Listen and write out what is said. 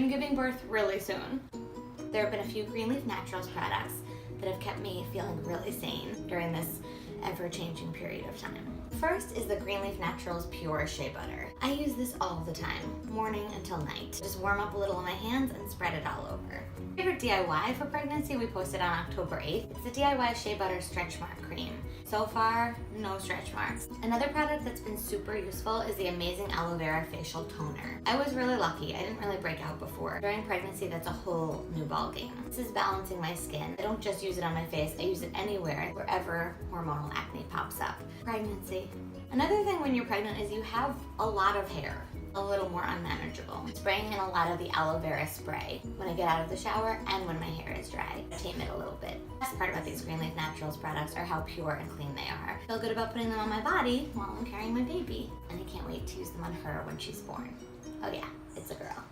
I'm giving birth really soon. There have been a few Greenleaf Naturals products that have kept me feeling really sane during this ever-changing period of time. First is the Greenleaf Naturals Pure Shea Butter. I use this all the time, morning until night. Just warm up a little in my hands and spread it all over. Favorite DIY for pregnancy we posted on October 8th. It's the DIY Shea Butter Stretch Mark Cream. So far, no stretch marks. Another product that's been super useful is the amazing aloe vera facial toner. I was really lucky. I didn't really break out before. During pregnancy, that's a whole new ballgame. This is balancing my skin. I don't just use it on my face, I use it anywhere, wherever hormonal acne pops up. Pregnancy. Another thing when you're pregnant is you have a lot of hair. A little more unmanageable. Spraying in a lot of the aloe vera spray when I get out of the shower and when my hair is dry. Tame it a little bit. The best part about these Greenleaf Naturals products are how pure and clean they are. I feel good about putting them on my body while I'm carrying my baby. And I can't wait to use them on her when she's born. Oh yeah, it's a girl.